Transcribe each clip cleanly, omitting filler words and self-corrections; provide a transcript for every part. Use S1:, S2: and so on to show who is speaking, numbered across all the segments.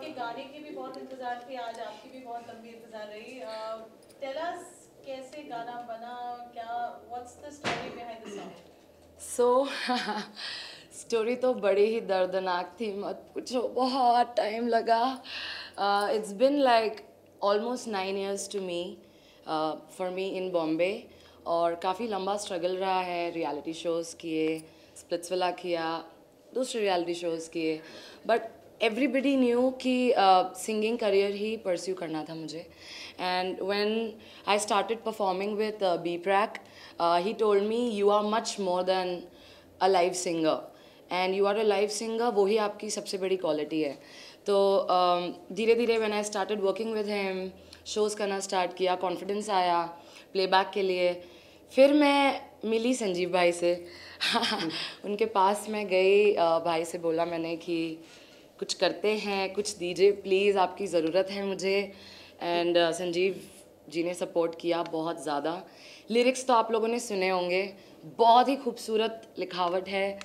S1: आपके गाने की भी बहुत इंतजार थी, आज आपकी भी बहुत लंबी इंतजार रही। टेल अस कैसे गाना बना, क्या what's the story behind the song?
S2: So story तो बड़ी ही दर्दनाक थी, मत पूछो, बहुत टाइम लगा। It's been like almost 9 years to me, for me in Bombay. और काफ़ी लंबा स्ट्रगल रहा है, रियलिटी शोज़ किए, स्प्लिट्सविला किया, दूसरे रियलिटी शोज़ किए, बट एवरीबडी न्यू कि सिंगिंग करियर ही परस्यू करना था मुझे। And when I started performing with B Praak, he told me you are much more than a live singer, and you are a live singer, वही आपकी सबसे बड़ी क्वालिटी है। तो धीरे धीरे when I started working with him, shows करना start किया, कॉन्फिडेंस आया प्लेबैक के लिए। फिर मैं मिली संजीव भाई से उनके पास मैं गई, भाई से बोला मैंने कि कुछ करते हैं, कुछ दीजिए प्लीज़, आपकी ज़रूरत है मुझे। एंड संजीव जी ने सपोर्ट किया बहुत ज़्यादा। लिरिक्स तो आप लोगों ने सुने होंगे, बहुत ही खूबसूरत लिखावट है,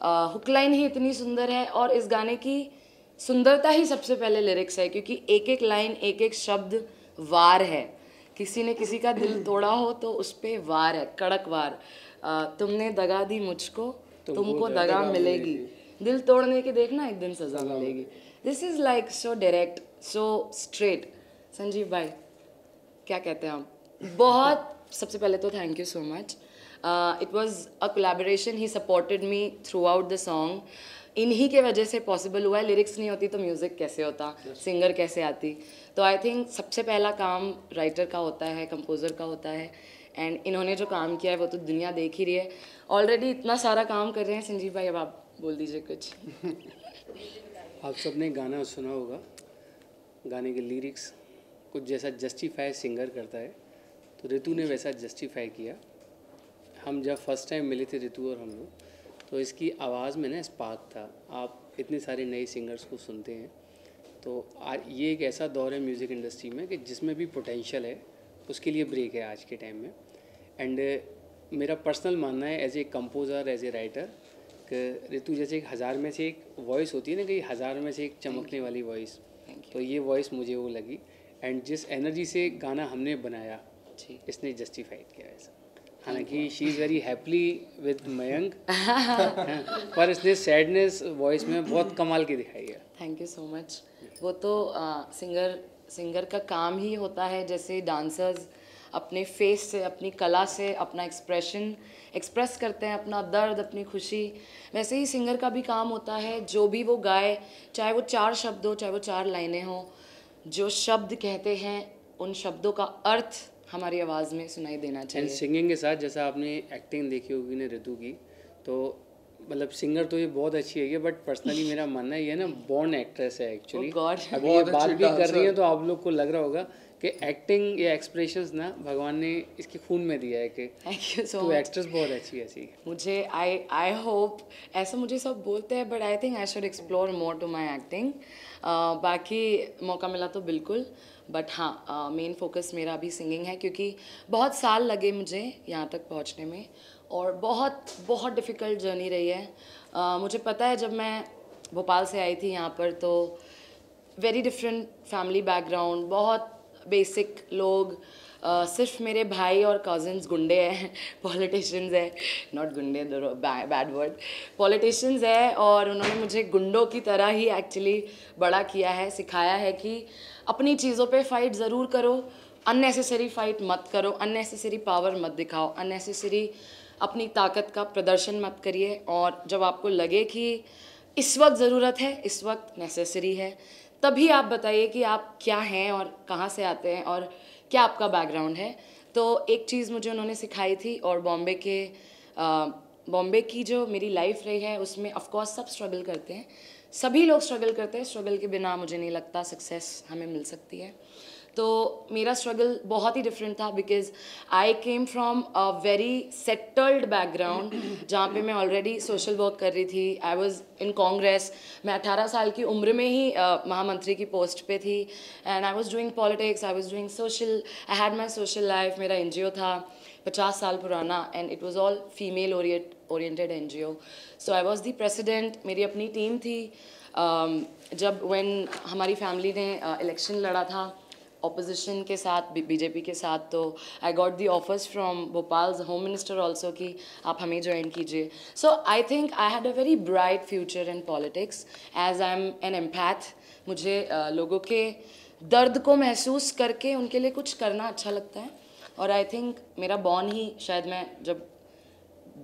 S2: हुक लाइन ही इतनी सुंदर है, और इस गाने की सुंदरता ही सबसे पहले लिरिक्स है, क्योंकि एक एक लाइन, एक एक शब्द वार है। किसी ने किसी का दिल तोड़ा हो तो उस पर वार है, कड़क वार। तुमने दगा दी मुझको, तुमको दगा मिलेगी, दिल तोड़ने के देखना एक दिन सजा मिलेगी। This is like so direct, so straight. Sanjeev भाई, क्या कहते हैं आप? बहुत सबसे पहले तो thank you so much. It was a collaboration, he supported me through out the song. इन्हीं के वजह से पॉसिबल हुआ है, लिरिक्स नहीं होती तो म्यूज़िक कैसे होता, सिंगर कैसे आती। तो आई थिंक सबसे पहला काम राइटर का होता है, कंपोज़र का होता है, एंड इन्होंने जो काम किया है वो तो दुनिया देख ही रही है। ऑलरेडी इतना सारा काम कर रहे हैं संजीव भाई, अब आप बोल दीजिए कुछ।
S3: आप सबने गाना सुना होगा, गाने के लिरिक्स कुछ जैसा जस्टिफाई सिंगर करता है, तो ऋतु ने वैसा जस्टिफाई किया। हम जब फर्स्ट टाइम मिले थे ऋतु और हम लोग, तो इसकी आवाज़ में ना स्पार्क था। आप इतने सारे नए सिंगर्स को सुनते हैं, तो ये एक ऐसा दौर है म्यूज़िक इंडस्ट्री में कि जिसमें भी पोटेंशियल है उसके लिए ब्रेक है आज के टाइम में। एंड मेरा पर्सनल मानना है as a composer, as a writer, कि ऋतु जैसे एक हज़ार में से एक वॉइस होती है ना, कि हज़ार में से एक चमकने वाली वॉइस, तो ये वॉइस मुझे वो लगी। एंड जिस एनर्जी से गाना हमने बनाया, इसने जस्टिफाइड किया ऐसा। हालांकि she is very happily with Mayank, पर इसने सैडनेस वॉइस में बहुत कमाल की दिखाई है।
S2: Thank you so much. वो तो सिंगर का काम ही होता है, जैसे डांसर्स अपने फेस से, अपनी कला से अपना एक्सप्रेशन एक्सप्रेस करते हैं, अपना दर्द, अपनी खुशी, वैसे ही सिंगर का भी काम होता है। जो भी वो गाए, चाहे वो 4 शब्द हो, चाहे वो 4 लाइनें हो, जो शब्द कहते हैं उन शब्दों का अर्थ हमारी आवाज़ में सुनाई देना चाहिए।
S3: एंड सिंगिंग के साथ, जैसा आपने एक्टिंग देखी होगी ना ऋतु की, तो मतलब सिंगर तो ये बहुत अच्छी है, बट पर्सनली मेरा मानना ये है ना, बॉर्न एक्ट्रेस है एक्चुअली। अभी ये बात भी कर रही है तो आप लोग को लग रहा होगा कि एक्टिंग या एक्सप्रेशंस ना भगवान ने इसके खून में दिया है, कि
S2: थैंक यू सो
S3: तो
S2: मच।
S3: एक्ट्रेस बहुत अच्छी है ऐसी।
S2: मुझे आई होप, ऐसा मुझे सब बोलते हैं, but I think I should explore more to my acting. बाकी मौका मिला तो बिल्कुल, बट हाँ, मेन फोकस मेरा अभी सिंगिंग है, क्योंकि बहुत साल लगे मुझे यहाँ तक पहुँचने में, और बहुत बहुत डिफ़िकल्ट जर्नी रही है। मुझे पता है, जब मैं भोपाल से आई थी यहाँ पर, तो वेरी डिफरेंट फैमिली बैकग्राउंड, बहुत बेसिक लोग, सिर्फ मेरे भाई और कज़न्स गुंडे हैं, पॉलिटिशियंस है, नॉट गुंडे, बैड वर्ड, पॉलिटिशियंस है, और उन्होंने मुझे गुंडों की तरह ही एक्चुअली बड़ा किया है, सिखाया है कि अपनी चीज़ों पे फाइट ज़रूर करो, अननेसेसरी फाइट मत करो, अननेसेसरी पावर मत दिखाओ, अननेसेसरी अपनी ताकत का प्रदर्शन मत करिए, और जब आपको लगे कि इस वक्त ज़रूरत है, इस वक्त नेसेसरी है, तभी आप बताइए कि आप क्या हैं और कहाँ से आते हैं और क्या आपका बैकग्राउंड है। तो एक चीज़ मुझे उन्होंने सिखाई थी, और बॉम्बे की जो मेरी लाइफ रही है उसमें ऑफ कोर्स सब स्ट्रगल करते हैं, सभी लोग स्ट्रगल करते हैं, स्ट्रगल के बिना मुझे नहीं लगता सक्सेस हमें मिल सकती है। तो मेरा स्ट्रगल बहुत ही डिफरेंट था, because I came from a very settled background, जहाँ पे मैं ऑलरेडी सोशल वर्क कर रही थी, आई वॉज इन कांग्रेस, मैं 18 साल की उम्र में ही महामंत्री की पोस्ट पे थी, and I was doing politics, I was doing social, I had my social life. मेरा NGO था 50 साल पुराना, and it was all female oriented NGO, so I was the president, मेरी अपनी टीम थी, जब when हमारी फैमिली ने इलेक्शन लड़ा था ऑपोजिशन के साथ, बीजेपी के साथ, तो I got the offers from Bhopal home minister also कि आप हमें ज्वाइन कीजिए. So I think I had a very bright future in politics as I am an empath. मुझे लोगों के दर्द को महसूस करके उनके लिए कुछ करना अच्छा लगता है. और आई थिंक मेरा बॉर्न ही शायद, मैं जब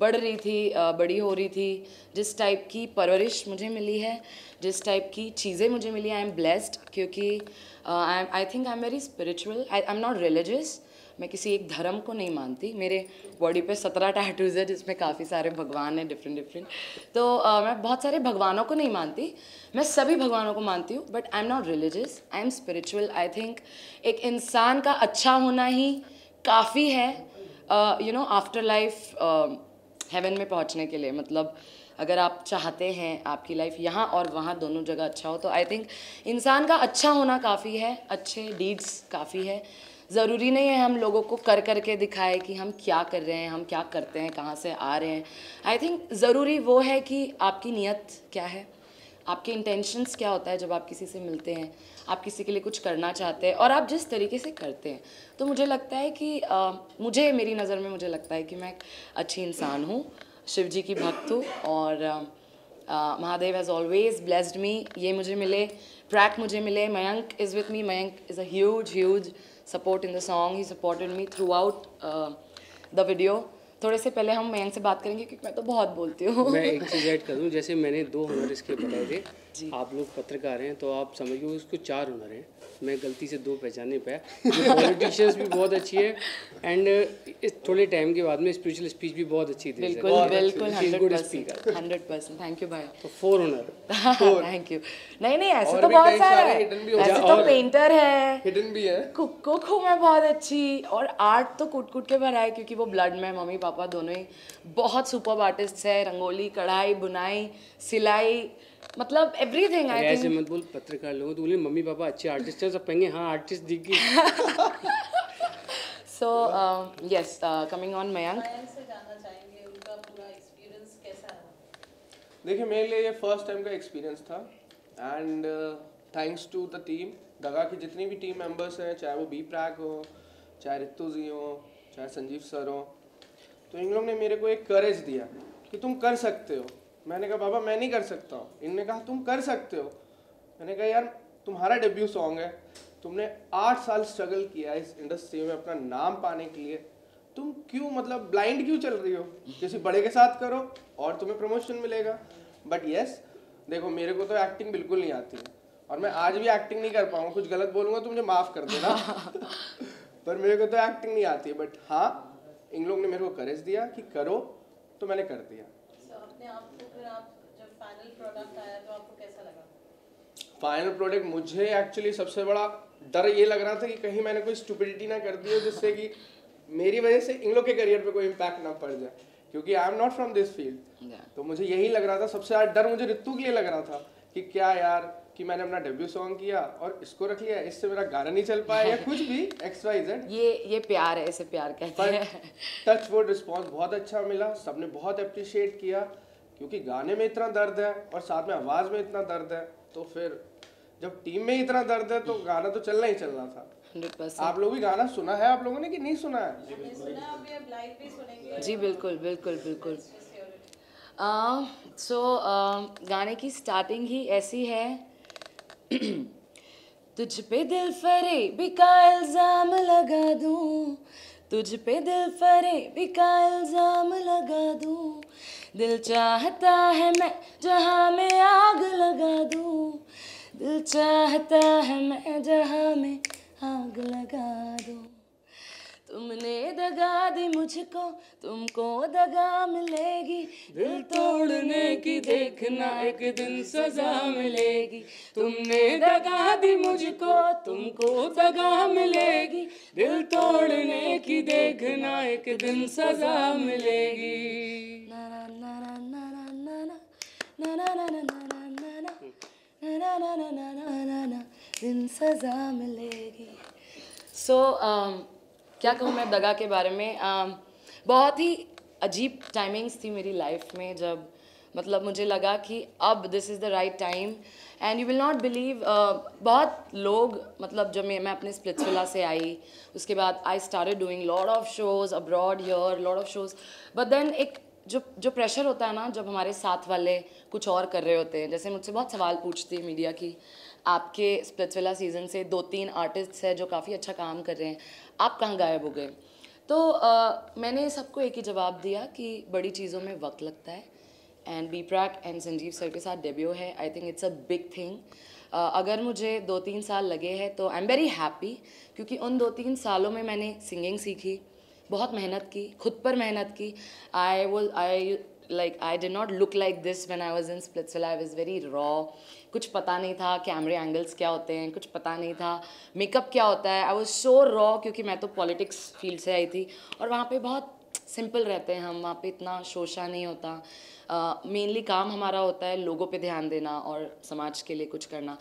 S2: बढ़ रही थी, बड़ी हो रही थी, जिस टाइप की परवरिश मुझे मिली है, जिस टाइप की चीज़ें मुझे मिली, आई एम ब्लेस्ड. क्योंकि I think I am very spiritual. I am not religious. मैं किसी एक धर्म को नहीं मानती. मेरे बॉडी पे 17 टैटूज़ है जिसमें काफ़ी सारे भगवान हैं, डिफरेंट. तो मैं बहुत सारे भगवानों को नहीं मानती. मैं सभी भगवानों को मानती हूँ, but I am not religious. I am spiritual. I think एक इंसान का अच्छा होना ही काफ़ी है आफ्टर लाइफ हेवन में पहुंचने के लिए. मतलब अगर आप चाहते हैं आपकी लाइफ यहाँ और वहाँ दोनों जगह अच्छा हो, तो आई थिंक इंसान का अच्छा होना काफ़ी है, अच्छे डीड्स काफ़ी है. ज़रूरी नहीं है हम लोगों को कर करके दिखाए कि हम क्या कर रहे हैं, हम क्या करते हैं, कहाँ से आ रहे हैं. आई थिंक ज़रूरी वो है कि आपकी नीयत क्या है, आपके इंटेंशंस क्या होता है जब आप किसी से मिलते हैं, आप किसी के लिए कुछ करना चाहते हैं और आप जिस तरीके से करते हैं. तो मुझे लगता है कि मेरी नज़र में मुझे लगता है कि मैं एक अच्छी इंसान हूँ, शिव जी की भक्त हूँ. और Mahadev has always blessed me. ये मुझे मिले, ट्रैक मुझे मिले. Mayank is with me. Mayank is a huge support in the song. He supported me through out the video. थोड़े से पहले हम मयंक से बात करेंगे क्योंकि मैं तो बहुत बोलती हूँ.
S3: मैं एक चीज़ ऐड कर दूँ, जैसे मैंने 2 हुनर इसके बताए थे. आप लोग पत्रकार हैं तो आप समझिए उसको 4 हुनर हैं. मैं गलती से 2 पहचान नहीं पाया. पॉलिटिशियंस भी बहुत अच्छी है एंड इस थोड़े टाइम के बाद में स्पिरिचुअल स्पीच भी बहुत अच्छी थी.
S2: बिल्कुल 100%. थैंक यू भाई.
S3: तो 4 हुनर.
S2: Thank you. नहीं ऐसे तो बहुत सारा है. ऐसे तो पेंटर है,
S4: हिडन भी है.
S2: कुक हूँ मैं बहुत अच्छी. और आर्ट तो कूट के भरा है क्योंकि वो ब्लड में. मम्मी पापा दोनों ही बहुत सुपर आर्टिस्ट है. रंगोली, कढ़ाई, बुनाई, सिलाई, मतलब एवरीथिंग. आई
S3: ऐसे
S2: थिंक
S3: मत बोल पत्रकार लोगों. तो बोले मम्मी पापा अच्छे आर्टिस्ट हैं, सब कहेंगे हाँ आर्टिस्ट दिख गई.
S2: So yes, coming on Mayank.
S1: Mayank से जानना चाहेंगे उनका पूरा एक्सपीरियंस कैसा रहा.
S4: देखिए मेरे लिए ये फर्स्ट टाइम का एक्सपीरियंस था and thanks to the team. Daga की जितनी भी टीम मेंबर्स हैं, चाहे वो बी प्रैक हो, चाहे रितु जी हो, चाहे संजीव सर हो, तो इन लोग ने मेरे को एक करेज दिया कि तुम कर सकते हो. मैंने कहा बाबा मैं नहीं कर सकता हूँ. इनने कहा तुम कर सकते हो. मैंने कहा यार तुम्हारा डेब्यू सॉन्ग है, तुमने 8 साल स्ट्रगल किया इस इंडस्ट्री में अपना नाम पाने के लिए, तुम क्यों मतलब ब्लाइंड क्यों चल रही हो. किसी बड़े के साथ करो और तुम्हें प्रमोशन मिलेगा. बट यस देखो मेरे को तो एक्टिंग बिल्कुल नहीं आती है और मैं आज भी एक्टिंग नहीं कर पाऊंगा. कुछ गलत बोलूँगा तो मुझे माफ़ कर देना. पर मेरे को तो एक्टिंग नहीं आती है. बट हाँ इन लोग ने मेरे को करेज दिया कि करो, तो मैंने कर दिया.
S1: अपने आप को फिर आप जब फाइनल प्रोडक्ट आया तो आपको कैसा लगा.
S4: फाइनल प्रोडक्ट मुझे एक्चुअली सबसे बड़ा डर ये लग रहा था कि कहीं मैंने कोई स्टुपिडिटी ना कर दी हो जिससे कि मेरी वजह से इन लोग के करियर पे कोई इम्पैक्ट ना पड़ जाए, क्योंकि आई am not from this field. तो मुझे यही लग रहा था. सबसे ज़्यादा डर मुझे रितु के लिए लग रहा था कि क्या यार कि मैंने अपना डेब्यू सॉन्ग किया और इसको रख लिया, इससे मेरा गाना नहीं चल पाया या कुछ भी XYZ.
S2: ये प्यार है, इसे प्यार कहते हैं.
S4: टच वुड रिस्पॉन्स बहुत अच्छा मिला. सबने बहुत अप्रिशिएट किया क्योंकि गाने में इतना दर्द है और साथ में आवाज़ में इतना दर्द है, तो फिर जब टीम में इतना दर्द है तो गाना तो चलना ही चलना था.
S2: 100%.
S4: आप लोग भी गाना सुना है आप लोगों ने कि नहीं सुना है.
S1: हमने सुना, अभी अब लाइव भी सुनेंगे.
S2: जी बिल्कुल. सो गाने की स्टार्टिंग ही ऐसी है. तुझ पे दिल फरेबी का इल्ज़ाम लगा दूं, तुझ पे दिल फरेबी का इल्ज़ाम लगा दूं. दिल चाहता है मैं जहाँ में आग लगा दूं, दिल चाहता है मैं जहाँ में आग लगा दूं. तुमने दगा दी मुझको, तुमको दगा मिलेगी. दिल तोड़ने की देखना एक दिन सजा मिलेगी. तुमने दगा दी मुझको, तुमको दगा मिलेगी. दिल तोड़ने की देखना एक दिन सजा मिलेगी. ना ना ना ना ना ना ना ना ना ना ना ना दिन सजा मिलेगी. सो क्या कहूँ मैं दगा के बारे में. बहुत ही अजीब टाइमिंग्स थी मेरी लाइफ में जब मतलब मुझे लगा कि अब this is the right time and you will not believe, बहुत लोग, मतलब जब मैं अपने स्प्लिट्सविला से आई उसके बाद I started doing lot of shows abroad here, lot of shows, but then एक जो प्रेशर होता है ना, जब हमारे साथ वाले कुछ और कर रहे होते हैं, जैसे मुझसे बहुत सवाल पूछती है मीडिया की, आपके स्प्लिट्सविला सीज़न से 2-3 आर्टिस्ट्स हैं जो काफ़ी अच्छा काम कर रहे हैं, आप कहाँ गायब हो गए? तो मैंने सबको एक ही जवाब दिया कि बड़ी चीज़ों में वक्त लगता है and B Praak and Sanjeev sir के साथ डेब्यू है, I think it's a big thing. अगर मुझे 2-3 साल लगे हैं तो आई एम वेरी हैप्पी, क्योंकि उन 2-3 सालों में मैंने सिंगिंग सीखी, बहुत मेहनत की, खुद पर मेहनत की। I did not look like this when I was in Splitsvilla. I was very raw. कुछ पता नहीं था कैमरे एंगल्स क्या होते हैं, कुछ पता नहीं था मेकअप क्या होता है। आई वॉज सो रॉ, क्योंकि मैं तो पॉलिटिक्स फील्ड से आई थी और वहाँ पे बहुत सिंपल रहते हैं हम, वहाँ पे इतना शोशा नहीं होता। मेनली काम हमारा होता है लोगों पे ध्यान देना और समाज के लिए कुछ करना।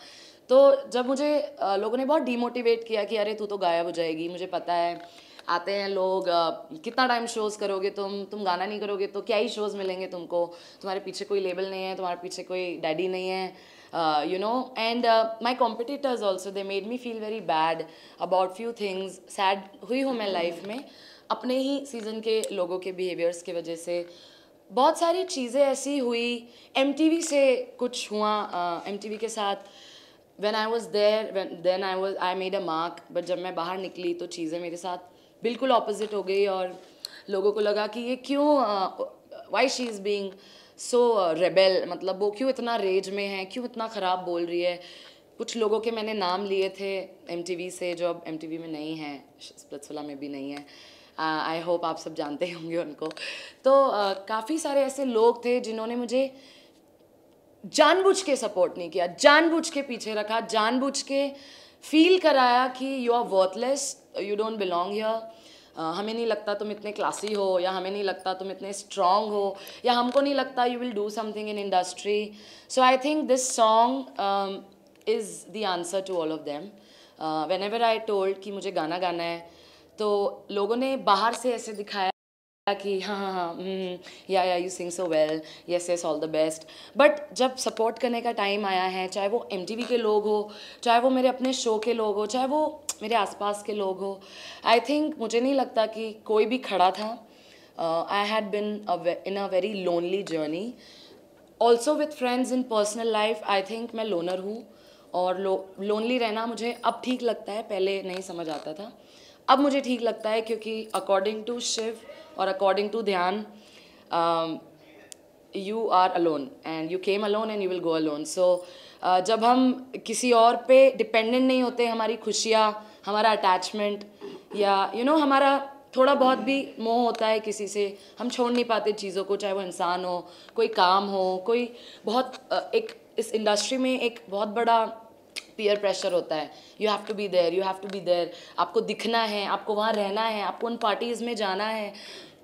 S2: तो जब मुझे लोगों ने बहुत डीमोटिवेट किया कि अरे तू तो गायब हो जाएगी, मुझे पता है आते हैं लोग, कितना टाइम शोज़ करोगे तुम गाना नहीं करोगे तो क्या ही शोज़ मिलेंगे तुमको, तुम्हारे पीछे कोई लेबल नहीं है, तुम्हारे पीछे कोई डैडी नहीं है, you know. And my competitors also they made me feel very bad about few things. Sad हुई हूँ मैं लाइफ में अपने ही सीज़न के लोगों के बिहेवियर्स की वजह से। बहुत सारी चीज़ें ऐसी हुई, MTV से कुछ हुआ, MTV के साथ when I was there, then I made a mark, but जब मैं बाहर निकली तो चीज़ें मेरे साथ बिल्कुल ऑपोजिट हो गई और लोगों को लगा कि ये क्यों, why she is being so rebel, मतलब वो क्यों इतना रेज में है, क्यों इतना ख़राब बोल रही है। कुछ लोगों के मैंने नाम लिए थे MTV से जो अब MTV में नहीं है, स्प्लिट्सविला में भी नहीं है। आई होप आप सब जानते होंगे उनको। तो काफ़ी सारे ऐसे लोग थे जिन्होंने मुझे जानबूझ के सपोर्ट नहीं किया, जानबूझ के पीछे रखा, जानबूझ के फील कराया कि you are worthless, you don't belong here, हमें नहीं लगता तुम इतने क्लासी हो, या हमें नहीं लगता तुम इतने स्ट्रॉन्ग हो, या हमको नहीं लगता you will do something in industry. So I think this song is the answer to all of them. Whenever I told कि मुझे गाना गाना है तो लोगों ने बाहर से ऐसे दिखाया कि हाँ, या you sing so well, yes yes, all the best. But जब सपोर्ट करने का टाइम आया है, चाहे वो MTV के लोग हो, चाहे वो मेरे अपने शो के लोग हो, चाहे वो मेरे आसपास के लोग हो, आई थिंक मुझे नहीं लगता कि कोई भी खड़ा था। I had been in a very lonely journey, also with friends in personal life. I think मैं लोनर हूँ और लोनली रहना मुझे अब ठीक लगता है, पहले नहीं समझ आता था, अब मुझे ठीक लगता है, क्योंकि अकॉर्डिंग टू शिव और according to dhyan, you are alone and you came alone and you will go alone. So जब हम किसी और पे डिपेंडेंट नहीं होते, हमारी खुशियाँ, हमारा अटैचमेंट, या यू नो हमारा थोड़ा बहुत भी मोह होता है किसी से, हम छोड़ नहीं पाते चीज़ों को, चाहे वो इंसान हो, कोई काम हो, कोई बहुत एक इस इंडस्ट्री में एक बहुत बड़ा पीयर प्रेशर होता है, you have to be there, you have to be there, आपको दिखना है, आपको वहाँ रहना है, आपको उन पार्टीज़ में जाना है।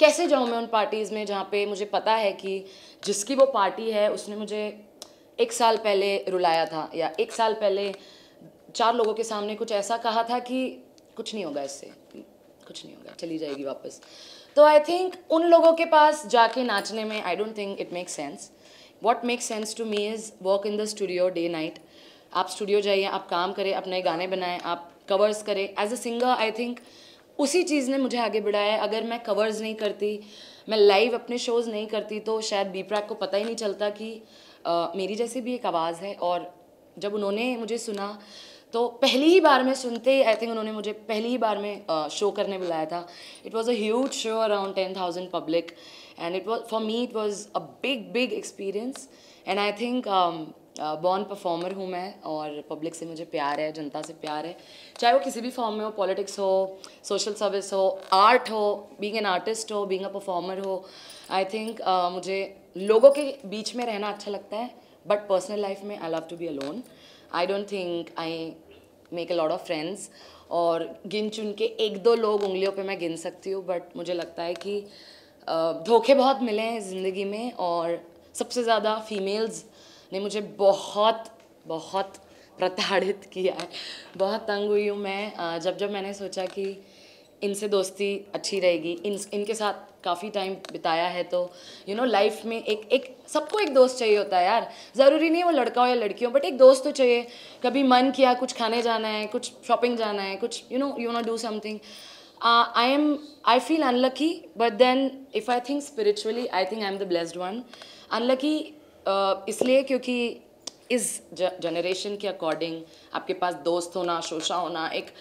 S2: कैसे जाऊँ मैं उन पार्टीज़ में जहाँ पे मुझे पता है कि जिसकी वो पार्टी है उसने मुझे 1 साल पहले रुलाया था, या 1 साल पहले 4 लोगों के सामने कुछ ऐसा कहा था कि कुछ नहीं होगा इससे, कुछ नहीं होगा, चली जाएगी वापस। तो आई थिंक उन लोगों के पास जाके नाचने में I don't think it makes sense. What makes sense to me is work in the studio day night. आप स्टूडियो जाइए, आप काम करें, अपने गाने बनाएं, आप कवर्स करें। As a singer I think उसी चीज़ ने मुझे आगे बढ़ाया है। अगर मैं कवर्स नहीं करती, मैं लाइव अपने शोज़ नहीं करती, तो शायद बी प्रैक को पता ही नहीं चलता कि मेरी जैसी भी एक आवाज़ है। और जब उन्होंने मुझे सुना तो पहली ही बार में सुनते ही आई थिंक उन्होंने मुझे पहली ही बार में शो करने बुलाया था। It was a huge show, around 10,000 public, and it was for me, it was a big experience. And I think born performer हूँ मैं, और पब्लिक से मुझे प्यार है, जनता से प्यार है, चाहे वो किसी भी फॉर्म में हो, पॉलिटिक्स हो, सोशल सर्विस हो, आर्ट हो, बीइंग एन आर्टिस्ट हो, बीइंग अ परफॉर्मर हो। आई थिंक मुझे लोगों के बीच में रहना अच्छा लगता है, बट पर्सनल लाइफ में I love to be alone. I don't think I make a lot of friends, और गिन चुन के 1-2 लोग उंगलियों पे मैं गिन सकती हूँ, बट मुझे लगता है कि धोखे बहुत मिले हैं ज़िंदगी में, और सबसे ज़्यादा फीमेल्स ने मुझे बहुत प्रताड़ित किया है। बहुत तंग हुई हूँ मैं जब मैंने सोचा कि इनसे दोस्ती अच्छी रहेगी, इनके साथ काफ़ी टाइम बिताया है, तो यू नो लाइफ में एक सबको एक दोस्त चाहिए होता है यार, ज़रूरी नहीं वो लड़का हो या लड़की हो, बट एक दोस्त तो चाहिए। कभी मन किया कुछ खाने जाना है, कुछ शॉपिंग जाना है, कुछ you want do something. I feel unlucky, but then if I think spiritually, I think I'm the blessed one. Unlucky इसलिए क्योंकि इस जनरेशन के अकॉर्डिंग आपके पास दोस्त होना, शोशा होना, एक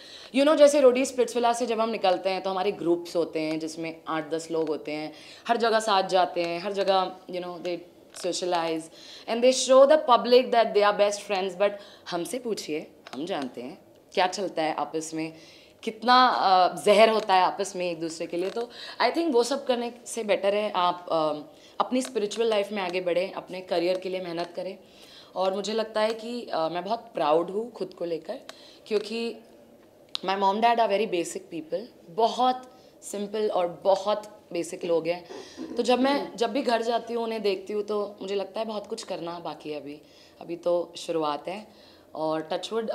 S2: जैसे रोडी स्प्लिट्सविला से जब हम निकलते हैं तो हमारे ग्रुप्स होते हैं जिसमें 8-10 लोग होते हैं, हर जगह साथ जाते हैं, हर जगह they socialize and they show the public that they are best friends. But हमसे पूछिए, हम जानते हैं क्या चलता है आपस में, कितना जहर होता है आपस में एक दूसरे के लिए। तो आई थिंक वो सब करने से बेटर है आप अपनी स्पिरिचुअल लाइफ में आगे बढ़ें, अपने करियर के लिए मेहनत करें। और मुझे लगता है कि मैं बहुत प्राउड हूँ खुद को लेकर, क्योंकि my mom dad are very basic people, बहुत सिंपल और बहुत बेसिक लोग हैं। तो जब भी घर जाती हूँ, उन्हें देखती हूँ, तो मुझे लगता है बहुत कुछ करना बाकी है, अभी तो शुरुआत है। और टचवुड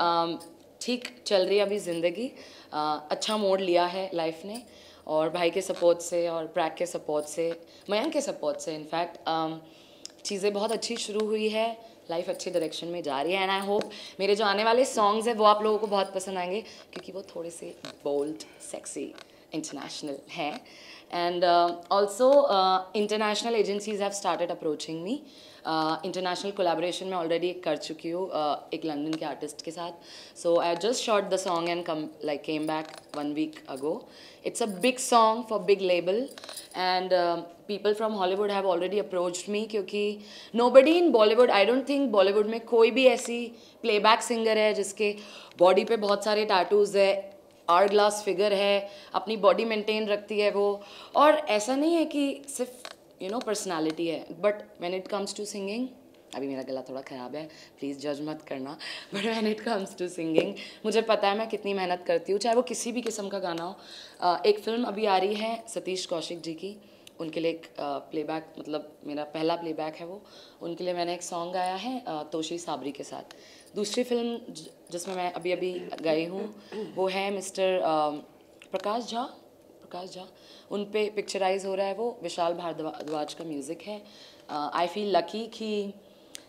S2: ठीक चल रही है अभी ज़िंदगी, अच्छा मोड़ लिया है लाइफ ने, और भाई के सपोर्ट से और प्रैक के सपोर्ट से, मयंक के सपोर्ट से इनफैक्ट चीज़ें बहुत अच्छी शुरू हुई है, लाइफ अच्छी डायरेक्शन में जा रही है। एंड आई होप मेरे जो आने वाले सॉन्ग्स हैं वो आप लोगों को बहुत पसंद आएंगे, क्योंकि वो थोड़े से बोल्ड, सेक्सी, इंटरनेशनल हैं। And also international agencies have started approaching me. International collaboration में ऑलरेडी कर चुकी हूँ एक लंदन के आर्टिस्ट के साथ। So I just shot the song and came back 1 week ago. It's a big song for big label, and people from Hollywood have already approached me, क्योंकि nobody in Bollywood, I don't think Bollywood में कोई भी ऐसी playback singer है जिसके body पे बहुत सारे टैटूज़ है, आवर ग्लास फिगर है, अपनी बॉडी मेंटेन रखती है वो। और ऐसा नहीं है कि सिर्फ पर्सनालिटी है, but when it comes to singing, अभी मेरा गला थोड़ा ख़राब है, प्लीज़ जज मत करना, but when it comes to singing मुझे पता है मैं कितनी मेहनत करती हूँ, चाहे वो किसी भी किस्म का गाना हो। एक फ़िल्म अभी आ रही है सतीश कौशिक जी की, उनके लिए एक प्लेबैक, मतलब मेरा पहला प्लेबैक है वो, उनके लिए मैंने एक सॉन्ग गाया है तोशी साबरी के साथ। दूसरी फिल्म जिसमें मैं अभी गई हूँ वो है मिस्टर प्रकाश झा, उन पे पिक्चराइज हो रहा है वो, विशाल भारद्वाज का म्यूज़िक है। आई फील लकी कि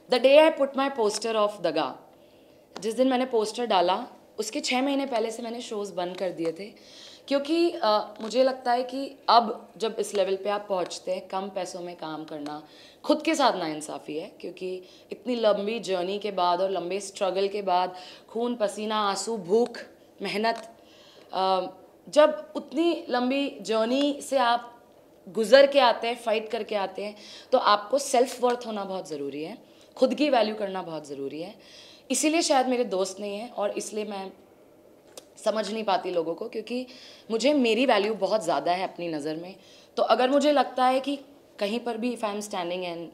S2: the day I put my poster of दगा, जिस दिन मैंने पोस्टर डाला उसके 6 महीने पहले से मैंने शोज़ बंद कर दिए थे, क्योंकि मुझे लगता है कि अब जब इस लेवल पे आप पहुंचते हैं, कम पैसों में काम करना खुद के साथ नाइंसाफ़ी है, क्योंकि इतनी लंबी जर्नी के बाद और लंबे स्ट्रगल के बाद, खून पसीना आंसू भूख मेहनत, जब उतनी लंबी जर्नी से आप गुज़र के आते हैं, फाइट करके आते हैं, तो आपको सेल्फ वर्थ होना बहुत ज़रूरी है, खुद की वैल्यू करना बहुत ज़रूरी है। इसीलिए शायद मेरे दोस्त नहीं हैं, और इसलिए मैं समझ नहीं पाती लोगों को, क्योंकि मुझे मेरी वैल्यू बहुत ज़्यादा है अपनी नज़र में। तो अगर मुझे लगता है कि कहीं पर भी if I am standing and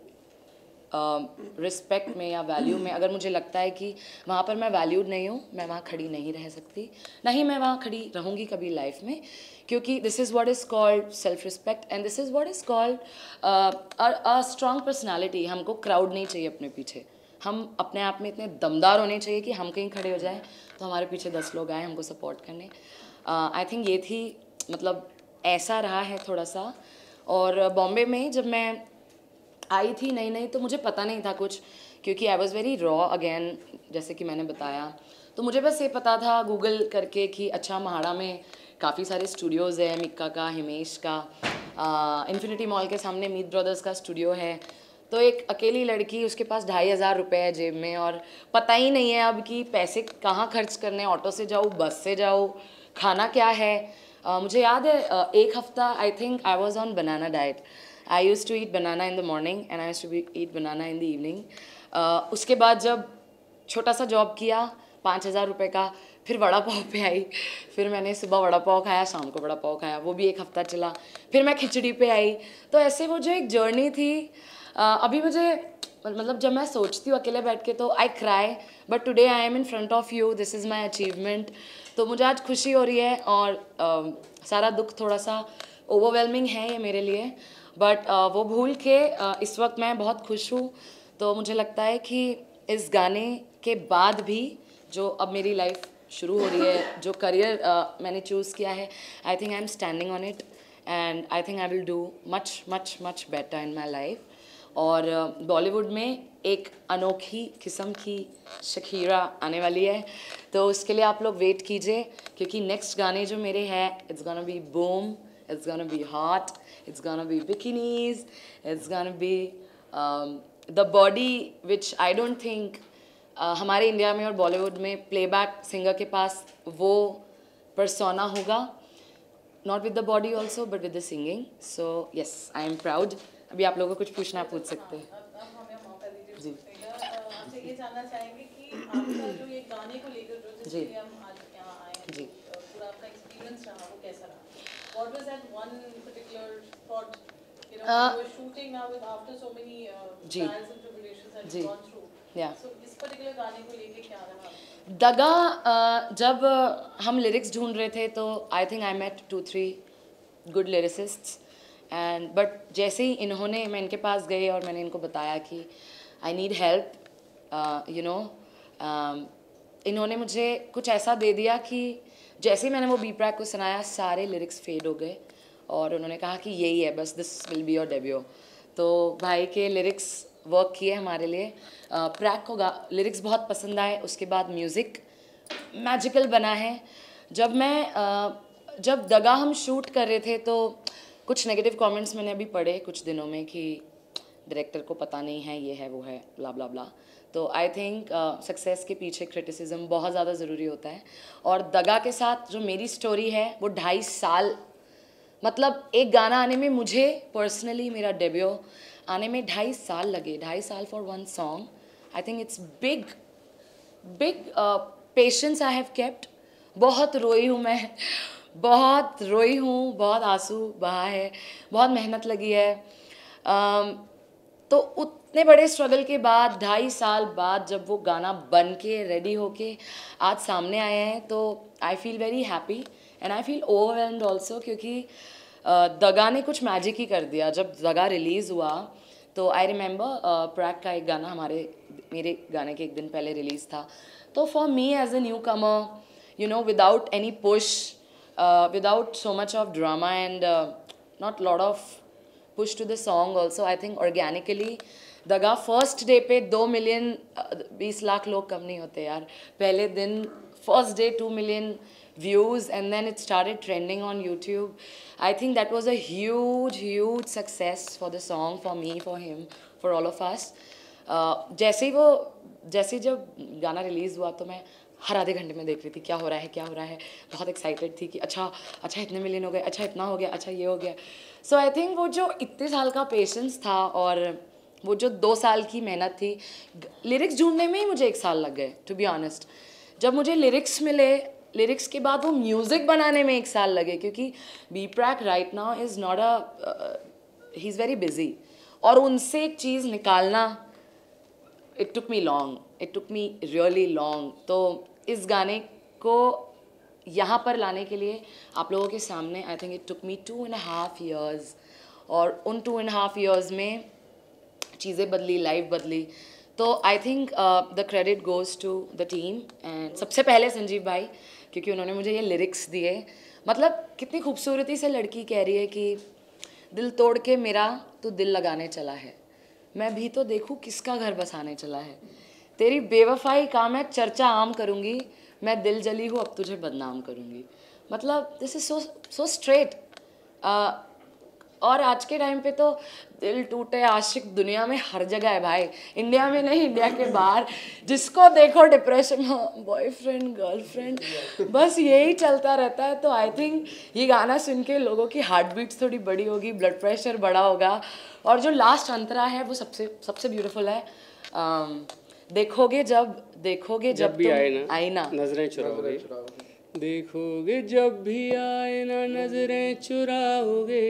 S2: respect में या वैल्यू में, अगर मुझे लगता है कि वहाँ पर मैं वैल्यूड नहीं हूँ, मैं वहाँ खड़ी नहीं रह सकती, नहीं मैं वहाँ खड़ी रहूँगी कभी लाइफ में, क्योंकि this is what is called self respect and this is what is called a strong personality. हमको क्राउड नहीं चाहिए अपने पीछे, हम अपने आप में इतने दमदार होने चाहिए कि हम कहीं खड़े हो जाए तो हमारे पीछे 10 लोग आए हमको सपोर्ट करने। आई थिंक ये थी, मतलब ऐसा रहा है थोड़ा सा। और बॉम्बे में जब मैं आई थी नई तो मुझे पता नहीं था कुछ, क्योंकि I was very raw again, जैसे कि मैंने बताया। तो मुझे बस ये पता था गूगल करके कि अच्छा महाड़ा में काफ़ी सारे स्टूडियोज़ है, मिक्का का, हिमेश का, इन्फिनिटी मॉल के सामने मीत ब्रदर्स का स्टूडियो है। तो एक अकेली लड़की, उसके पास 2500 रुपये है जेब में, और पता ही नहीं है अब कि पैसे कहाँ खर्च करने, ऑटो से जाऊँ, बस से जाऊँ, खाना क्या है। मुझे याद है एक हफ्ता I think I was on banana diet. I use to eat banana in the morning and I use to eat banana in the evening. उसके बाद जब छोटा सा जॉब किया 5000 रुपये का, फिर वड़ा पाव पे आई, फिर मैंने सुबह वड़ा पाव खाया, शाम को वड़ा पाव खाया, वो भी एक हफ्ता चला, फिर मैं खिचड़ी पे आई। तो ऐसे वो जो एक जर्नी थी, अभी मुझे मतलब जब मैं सोचती हूँ अकेले बैठ के तो I cry, but today I am in front of you, this is my achievement. तो मुझे आज खुशी हो रही है, और सारा दुख थोड़ा सा ओवरवेलमिंग है ये मेरे लिए, बट वो भूल के इस वक्त मैं बहुत खुश हूँ। तो मुझे लगता है कि इस गाने के बाद भी जो अब मेरी लाइफ शुरू हो रही है, जो करियर मैंने चूज़ किया है, I think I am standing on it and I think I will do much much much better in my life. और बॉलीवुड में एक अनोखी किस्म की शकीरा आने वाली है, तो उसके लिए आप लोग वेट कीजिए, क्योंकि नेक्स्ट गाने जो मेरे हैं, it's gonna be boom, it's gonna be hot, it's gonna be bikinis, it's gonna be the body which I don't think हमारे इंडिया में और बॉलीवुड में प्लेबैक सिंगर के पास वो persona होगा, not with the body also but with the singing. So yes, I am proud. अभी आप लोगों को कुछ पूछना पूछ सकते हैं।
S1: अब हमें मौका दीजिए पूछने का। आपसे ये जानना चाहेंगे कि आपका जो ये गाने को लेकर जो जिसके लिए हम आज यहाँ आए हैं,
S2: जी।
S1: पूरा आपका एक्सपीरियंस रहा वो कैसा रहा? What was that one particular spot, you know, you were shooting now with after so many
S2: ji.
S1: trials and tribulations that
S2: ji.
S1: you've gone through.
S2: Yeah.
S1: So इस particular गाने को लेके क्या रहा?
S2: दगा, जब हम लिरिक्स ढूंढ रहे थे तो I think I met 2-3 good lyricists and but जैसे ही इन्होंने, मैं इनके पास गई और मैंने इनको बताया कि I need help, you know, इन्होंने मुझे कुछ ऐसा दे दिया कि जैसे ही मैंने वो बी प्रैक को सुनाया, सारे लिरिक्स फेड हो गए और उन्होंने कहा कि यही है बस, this will be your debut. तो भाई के लिरिक्स वर्क किए हमारे लिए। प्रैक को लिरिक्स बहुत पसंद आए, उसके बाद म्यूज़िक मैजिकल बना है। जब दगा हम शूट कर रहे थे तो कुछ नेगेटिव कमेंट्स मैंने अभी पढ़े कुछ दिनों में कि डायरेक्टर को पता नहीं है, ये है वो है, ब्ला ब्ला ब्ला। तो आई थिंक सक्सेस के पीछे क्रिटिसिज्म बहुत ज़्यादा ज़रूरी होता है। और दगा के साथ जो मेरी स्टोरी है वो 2.5 साल, मतलब एक गाना आने में मुझे पर्सनली, मेरा डेब्यू आने में 2.5 साल लगे, 2.5 साल for one song. I think it's big patience I have kept. बहुत रोई हूँ मैं, बहुत रोई हूँ, बहुत आंसू बहा है, बहुत मेहनत लगी है। तो उतने बड़े स्ट्रगल के बाद 2.5 साल बाद जब वो गाना बन के रेडी होके आज सामने आए हैं, तो I feel very happy and I feel overwhelmed also, क्योंकि दगा ने कुछ मैजिक ही कर दिया। जब दगा रिलीज़ हुआ तो आई रिमेंबर प्रैक का एक गाना मेरे गाने के एक दिन पहले रिलीज़ था। तो for me as a newcomer, you know, without any push, without so much of drama and not lot of push to the song also, I think organically Daga first day पे 2 million 20 lakh लोग कम नहीं होते यार। पहले दिन first day 2 million views and then it started trending on YouTube. I think that was a huge success for the song, for me, for him, for all of us. जैसे जब गाना रिलीज़ हुआ तो मैं हर आधे घंटे में देख रही थी क्या हो रहा है, बहुत एक्साइटेड थी कि अच्छा इतने मिलियन हो गए, अच्छा इतना हो गया, अच्छा ये हो गया। सो आई थिंक वो जो इतने साल का पेशेंस था और वो जो 2 साल की मेहनत थी, लिरिक्स ढूंढने में ही मुझे 1 साल लग गए टू बी ऑनेस्ट। जब मुझे लिरिक्स मिले, लिरिक्स के बाद वो म्यूज़िक बनाने में 1 साल लगे, क्योंकि B Praak right now is not he is very busy, और उनसे एक चीज़ निकालना, it took me really long. तो इस गाने को यहाँ पर लाने के लिए आप लोगों के सामने, I think it took me 2.5 years, और उन 2.5 years में चीज़ें बदली, लाइफ बदली। तो I think the credit goes to the team एंड सबसे पहले संजीव भाई, क्योंकि उन्होंने मुझे ये लिरिक्स दिए। मतलब कितनी खूबसूरती से लड़की कह रही है कि दिल तोड़ के मेरा तू दिल लगाने चला है, मैं भी तो देखूँ किसका घर बसाने चला है, तेरी बेवफाई का मैं चर्चा आम करूँगी, मैं दिल जली हूँ अब तुझे बदनाम करूँगी। मतलब दिस इज़ सो स्ट्रेट। और आज के टाइम पे तो दिल टूटे आशिक दुनिया में हर जगह है भाई, इंडिया में नहीं, इंडिया के बाहर जिसको देखो डिप्रेशन, बॉयफ्रेंड गर्लफ्रेंड, बस यही चलता रहता है। तो आई थिंक ये गाना सुन के लोगों की हार्ट बीट्स थोड़ी बड़ी होगी, ब्लड प्रेशर बढ़ा होगा, और जो लास्ट अंतरा है वो सबसे ब्यूटीफुल है। देखोगे जब
S3: भी
S2: तुम
S3: आए ना नजरें चुराओगे, देखोगे जब भी आए ना नजरें चुराओगे,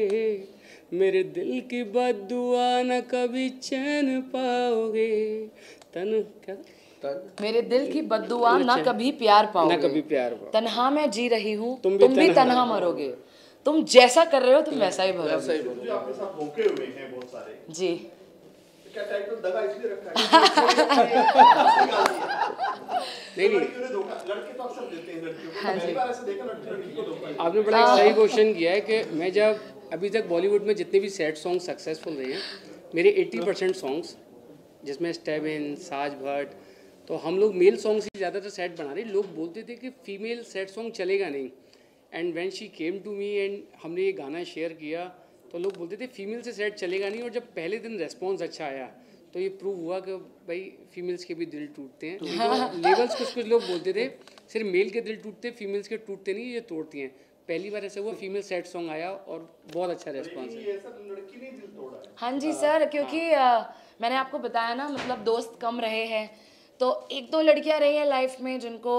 S3: मेरे दिल की बद्दुआ न कभी चैन पाओगे,
S2: मेरे दिल की बद्दुआ ना कभी प्यार पाओगे, तन्हा मैं जी रही हूँ तुम भी तन्हा मरोगे, तुम जैसा कर रहे हो तुम वैसा ही भरोगे।
S5: जो आपके साथ धोखे हुए हैं बहुत सारे,
S2: जी,
S5: क्या टाइटल दगा इसलिए रखा है?
S3: नहीं
S5: लड़कियों ने धोखा, लड़के तो अक्सर देते हैं लड़कियों को, पहली बार ऐसे देखा लड़की को धोखा।
S3: आपने बड़ा एक सही क्वेश्चन किया है कि मैं जब अभी तक बॉलीवुड में जितने भी सैड सॉन्ग सक्सेसफुल रहे हैं, मेरे 80% सॉन्ग्स जिसमें स्टेबिन, साज भट्ट, तो हम लोग मेल सॉन्ग से ज़्यादातर सैड बना रहे। लोग बोलते थे कि फीमेल सैड सॉन्ग चलेगा नहीं, and when she came to me and हमने ये गाना शेयर किया तो लोग बोलते थे फीमेल से सैड चलेगा नहीं। और जब पहले दिन रेस्पॉन्स अच्छा आया तो ये प्रूव हुआ कि भाई फीमेल्स के भी दिल टूटते हैं। लेवल्स कुछ लोग बोलते थे सिर्फ मेल के दिल टूटते, फीमेल्स के टूटते नहीं, ये तोड़ती हैं। पहली बार ऐसा हुआ फीमेल सैड सॉन्ग आया और बहुत अच्छा रेस्पॉन्स है।
S5: लड़की ने दिल तोड़ा है।
S2: हाँ जी सर, क्योंकि मैंने आपको बताया ना, मतलब दोस्त कम रहे हैं तो एक दो लड़कियां रही हैं लाइफ में जिनको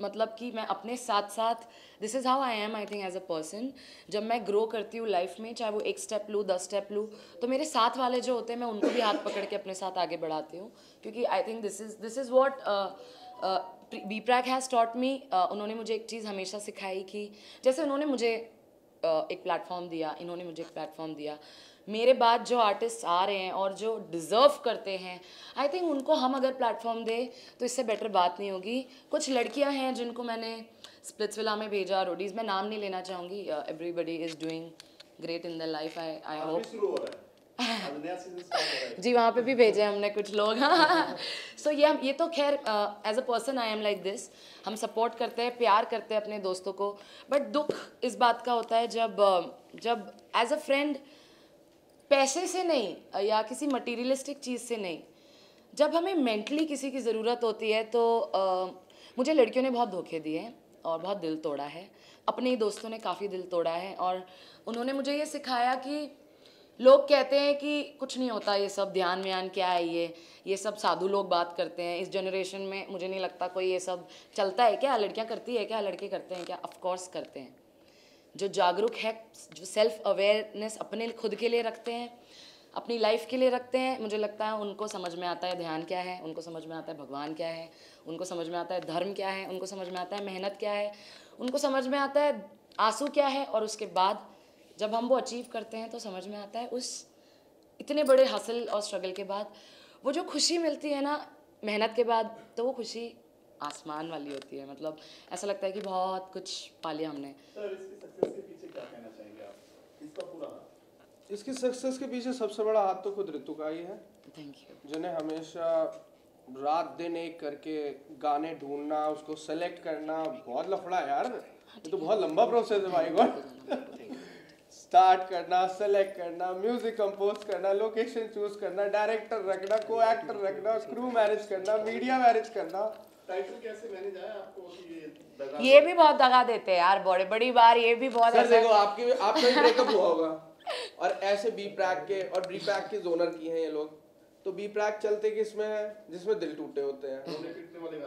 S2: मतलब कि मैं अपने साथ साथ, this is how I am I think as a person. जब मैं ग्रो करती हूँ लाइफ में, चाहे वो 1 स्टेप लूँ 10 स्टेप लूँ, तो मेरे साथ वाले जो होते हैं मैं उनको भी हाथ पकड़ के अपने साथ आगे बढ़ाती हूँ, क्योंकि I think this is what B Praak has taught me. उन्होंने मुझे एक चीज़ हमेशा सिखाई कि जैसे उन्होंने मुझे एक प्लेटफॉर्म दिया, इन्होंने मुझे एक प्लेटफॉर्म दिया, मेरे बाद जो आर्टिस्ट आ रहे हैं और जो डिज़र्व करते हैं, आई थिंक उनको हम अगर प्लेटफॉर्म दें तो इससे बेटर बात नहीं होगी। कुछ लड़कियां हैं जिनको मैंने स्प्लिट्सविला में भेजा, रोडीज़, मैं नाम नहीं लेना चाहूँगी, everybody is doing great in the life, I hope.
S5: शुरू हो रहा है, अब नया सीजन स्टार्ट हो रहा है।
S2: जी, वहाँ पे भी भेजे हमने कुछ लोग। सो ये तो खैर as a person I am like this, हम सपोर्ट करते हैं, प्यार करते हैं अपने दोस्तों को, बट दुख इस बात का होता है जब एज अ फ्रेंड, पैसे से नहीं या किसी मटीरियलिस्टिक चीज़ से नहीं, जब हमें मेंटली किसी की ज़रूरत होती है तो मुझे लड़कियों ने बहुत धोखे दिए हैं और बहुत दिल तोड़ा है। अपने ही दोस्तों ने काफ़ी दिल तोड़ा है और उन्होंने मुझे ये सिखाया कि लोग कहते हैं कि कुछ नहीं होता, ये सब ध्यान व्यान क्या है, ये सब साधु लोग बात करते हैं। इस जनरेशन में मुझे नहीं लगता कोई ये सब चलता है क्या, लड़कियां करती है क्या, लड़के करते हैं क्या? ऑफ कोर्स करते हैं। जो जागरूक है, जो सेल्फ अवेयरनेस अपने खुद के लिए रखते हैं, अपनी लाइफ के लिए रखते हैं, मुझे लगता है उनको समझ में आता है ध्यान क्या है, उनको समझ में आता है भगवान क्या है, उनको समझ में आता है धर्म क्या है, उनको समझ में आता है मेहनत क्या है, उनको समझ में आता है आंसू क्या है। और उसके बाद जब हम वो अचीव करते हैं तो समझ में आता है उस इतने बड़े हासिल और स्ट्रगल के बाद वो जो खुशी मिलती है ना मेहनत के बाद, तो वो खुशी आसमान वाली होती है। मतलब ऐसा लगता है कि बहुत कुछ पा लिया हमने।
S5: सर, इसकी सक्सेस के पीछे क्या कहना चाहेंगे आप? इसका पूरा
S4: इसकी सक्सेस के पीछे सबसे बड़ा हाथ तो खुद ऋतु का ही है।
S2: Thank you.
S4: जिन्हें हमेशा रात दिन एक करके गाने ढूंढना, उसको सेलेक्ट करना, बहुत लफड़ा है यार, ये तो बहुत लंबा प्रोसेस है भाई गॉड। स्टार्ट करना, सेलेक्ट करना, म्यूजिक कंपोज करना, लोकेशन चूज करना, डायरेक्टर रखना, को एक्टर रखना, क्रू मैनेज करना, मीडिया मैनेज करना।
S5: टाइटल कैसे मैनेज आया आपको कि ये दगा?
S2: ये भी बहुत दगा देते हैं यार, बड़ी बड़ी बार ये भी बहुत
S4: सर देखो, आपका भी ब्रेकअप हुआ होगा और ऐसे बी प्रैक के और बी प्रैक के जोनर की हैं ये लोग, तो बी प्रैक चलते किसमें है? जिसमें दिल टूटे होते हैं,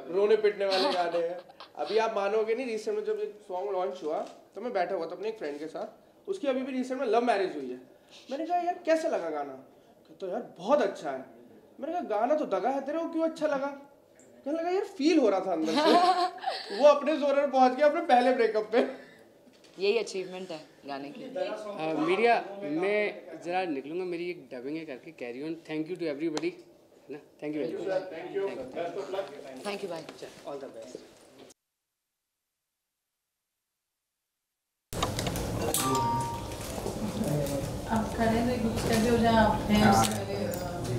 S4: रोने पिटने वाले गाने हैं। अभी आप मानोगे नहीं, रिसेंट में जब एक सॉन्ग लॉन्च हुआ तो मैं बैठा हुआ था अपने एक फ्रेंड के साथ, उसकी अभी भी रिसेंट में लव मैरिज हुई है। मैंने कहा यार कैसे लगा गाना? तो यार बहुत अच्छा है। मैंने कहा गाना तो दगा है तेरे को, क्यों अच्छा लगा? कहने लगा यार फील हो रहा था अंदर से। वो अपने जोर में पहुंच गया अपने पहले ब्रेकअप पे।
S2: यही अचीवमेंट है गाने की।
S3: मीडिया मैं ज़रा निकलूँगा, मेरी एक डबिंग है करके, carry on. Thank you to everybody, है ना? Thank you very much.
S5: Thank you, best of luck.
S2: Thank you भाई।
S3: All the best.
S1: आप करें तो कुछ स्टेप भी हो जाए, आप हैं उससे पहले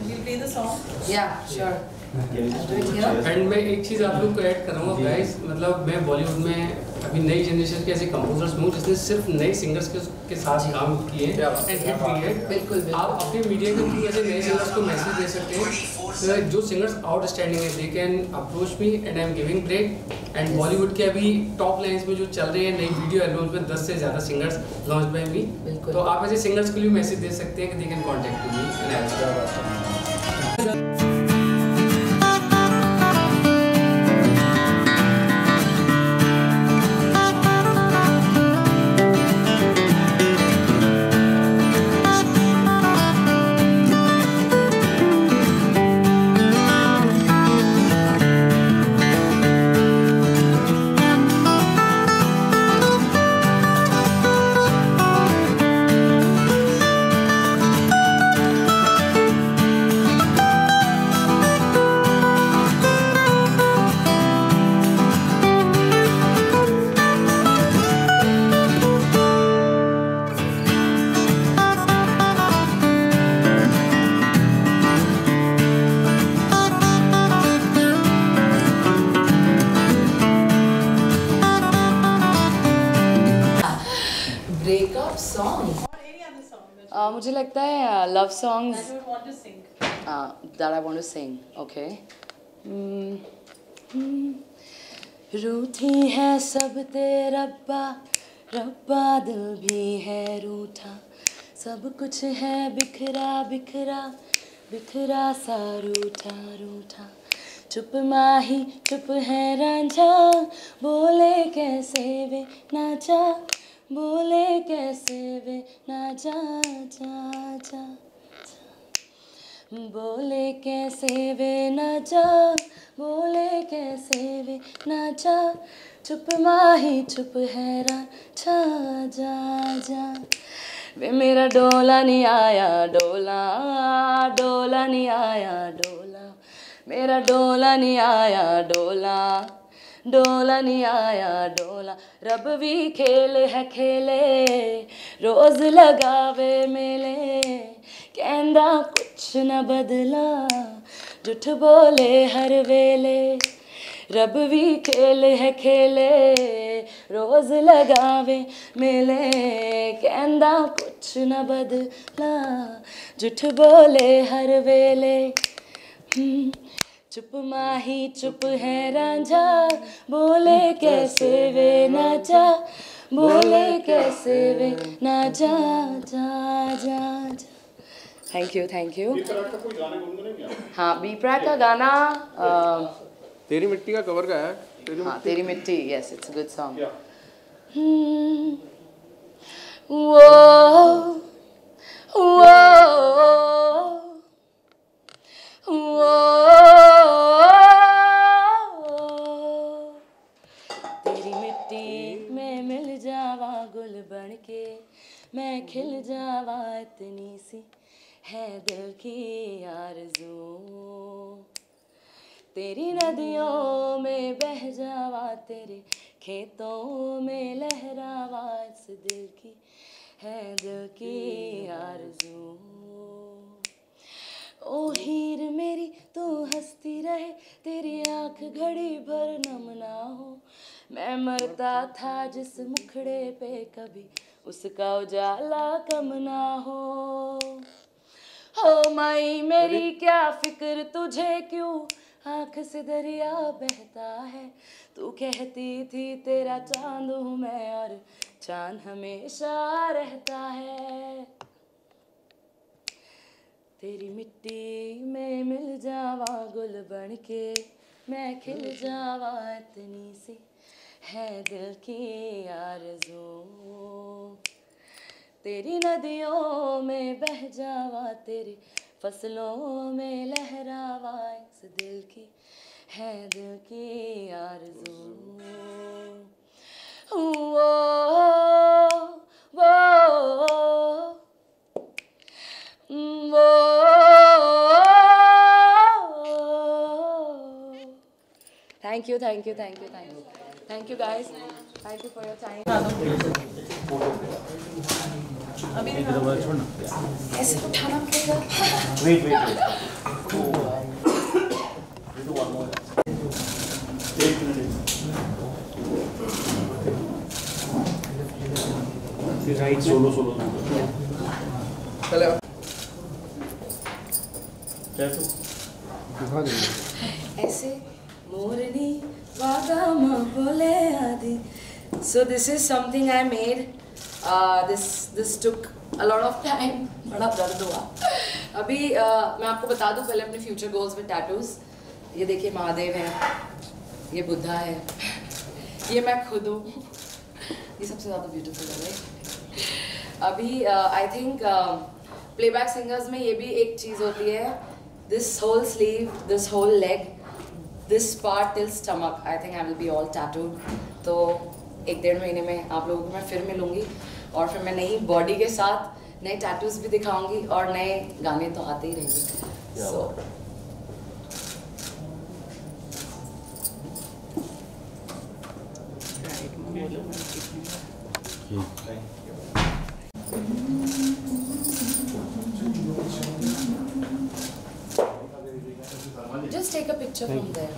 S1: विल प्ले द सॉन्ग।
S2: या श्योर।
S3: एंड मैं एक चीज़ आप लोग को ऐड करूँगा गाइस, मतलब मैं बॉलीवुड में अभी नई जनरेशन के ऐसे कंपोजर्स में हूँ जिसने सिर्फ नए सिंगर्स के साथ काम किए एंड हिट भी है।
S2: बिल्कुल।
S3: आप अपने मीडिया के थ्रू ऐसे नए सिंगर्स को मैसेज दे सकते हैं, जो सिंगर्स आउटस्टैंडिंग है they can approach me and I am giving break. And Bollywood के अभी टॉप लाइन्स में जो चल रहे हैं नई वीडियो एल्बम्स में 10 से ज़्यादा सिंगर्स लॉन्च बाय मी, तो आप ऐसे सिंगर्स के लिए मैसेज दे सकते हैं कि they can contact me and I
S2: song.
S1: Or any other song that
S2: मुझे लगता है love songs
S1: you would want to sing.
S2: that I want to sing. Okay. रूठी है सब ते रब्बा, रब्बा दिल भी है रूठा, सब कुछ है बिखरा बिखरा, बिखरा सा रूठा रूठा, चुप माही चुप है रांझा, बोले कैसे वे ना जा, बोले कैसे वे ना जा जा जा, बोले कैसे वे ना जा, बोले कैसे वे ना जा, चुप माही चुप है रांझा जा जा, वे मेरा डोला नहीं आया डोला, डोला नहीं आया डोला, मेरा डोला नहीं आया डोला, डोला नहीं आया डोला, रब भी खेल है खेले, रोज लगावे मेले, कहंदा कुछ न बदला, झूठ बोले हर वेले, रब भी खेल है खेले, रोज लगावे मेले, कहंदा कुछ न बदला, झूठ बोले हर वेले, चुप माही चुप है रांझा, बोले कैसे वे ना जा, बोले कैसे वे ना जा जा जा जा। Thank you thank you. हाँ बी प्राक का गाना
S4: तेरी मिट्टी का कवर का है।
S2: हाँ तेरी मिट्टी, yes it's a good song. वो तेरी मिट्टी में मिल जावा गुल बन के, मैं खिल जावा इतनी सी है दिल की आरज़ू, तेरी नदियों में बह जावा, तेरे खेतों में लहरावा, इस दिल की है दिल की आरज़ू। ओ हीर मेरी तू हंसती रहे, तेरी आँख घड़ी भर नम ना हो, मैं मरता था जिस मुखड़े पे कभी उसका उजाला कम ना हो माई मेरी क्या फिक्र तुझे क्यों, आँख से दरिया बहता है, तू कहती थी तेरा चांद हूँ मैं और चांद हमेशा रहता है, तेरी मिट्टी में मिल जावा गुल बन के, मैं खिल जावा इतनी सी है दिल की आरज़ू, तेरी नदियों में बह जावा, तेरी फसलों में लहरावा, इस दिल की है दिल की आरज़ू। Thank you, thank you, thank you, thank you. Thank you guys. Thank you for your time.
S1: अभी
S2: ऐसे उठाना पड़ेगा।
S5: राइट सोलो
S4: चले
S2: ऐसे मोरनी वागा बोले आदि। So this is something I made. This took a lot of time. बड़ा दर्द हुआ। अभी मैं आपको बता दूं पहले अपने future goals में tattoos। ये देखिए महादेव है, ये बुद्धा है, ये मैं खुद हूँ। ये सबसे ज़्यादा beautiful है भाई। अभी I think playback singers में ये भी एक चीज़ होती है। This whole sleeve, this whole leg, this part till stomach, I think I will be all tattooed. तो 1-1.5 महीने में आप लोगों को मैं फिर मिलूँगी और फिर मैं नई बॉडी के साथ नए टैटूज भी दिखाऊंगी और नए गाने तो आते ही रहेंगे। So just take a picture from there.